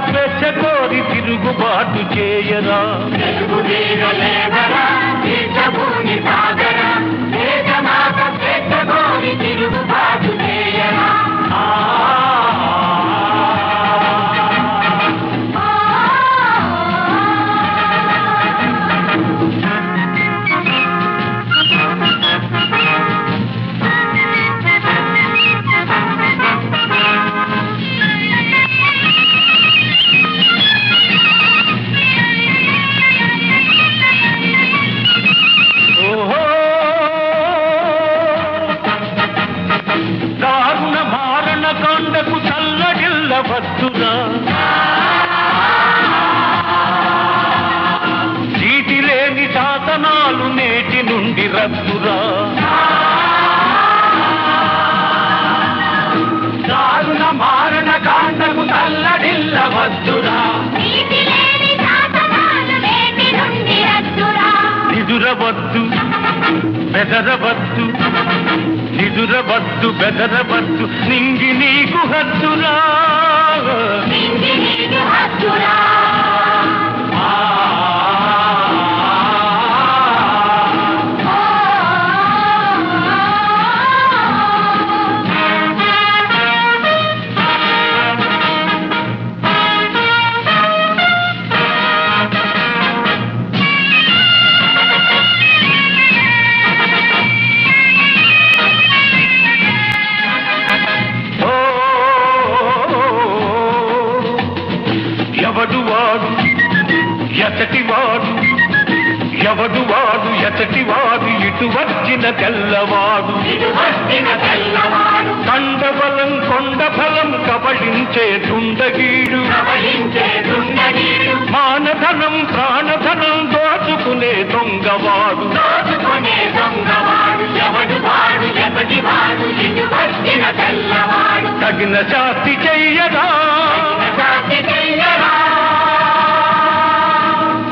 స్వేచ్ఛ కోరి తిరుగుబాటు చేయరా తిరుగుబాటు చేయరా వద్దురా చీటి లేని శాసనాలు నేటి నుండి రద్దురా దారుణ మారణ కాండకు తల్లడిల్ల వద్దురా నిదురవద్దు బెదరవద్దు నిదురవద్దు బెదరవద్దు నింగి నీకు హద్దురా ఎవడువాడు ఎతటివాడు ఇటు వచ్చిన తెల్లవాడు కండబలం కొండ ఫలం కబళించే దుండగీడు మానధనం ప్రాణధనం దోచుకునే దొంగవాడు తగిన శాస్తి చెయ్యరా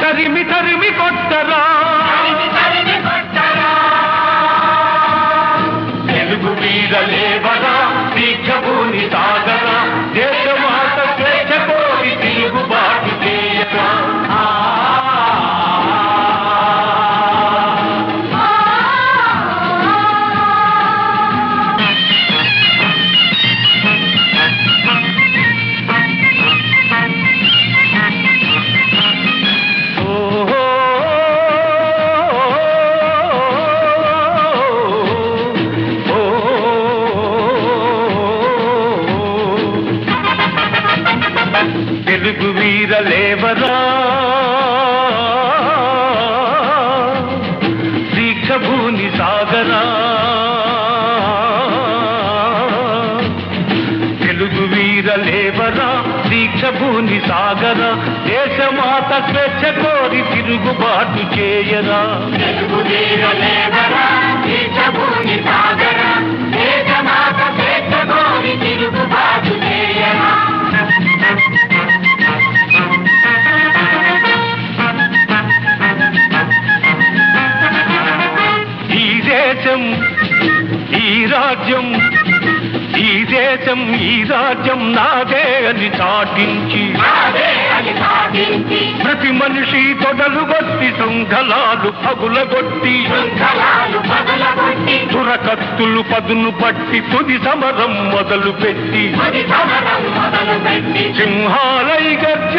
తరిమి తరిమి కొట్టరా తెలుగు వీర లేవరా దీక్షభూని సాగరా దేశమాత స్వేచ్ఛ కోరి తిరుగుబాటు చేయరా తెలుగు వీర లేవరా దీక్షభూని సాగరా తెలుగు వీర లేవరా దీక్షభూని సాగరా దేశమాత స్వేచ్ఛ కోరి తిరుగుబాటు చేయరా తెలుగు వీర లేవరా దీక్షభూని సాగరా దేశమాత స్వేచ్ఛ కోరి తిరుగుబాటు చేయరా ఈ దేశం ఈ రాజ్యం నాదే అని చాటించి ప్రతి మనిషి తొడలు గొట్టి శృంఖలాలు పగులగొట్టి దురకత్తులు పదును పట్టి తుది సమరం మొదలు పెట్టి సింహాలై గర్జ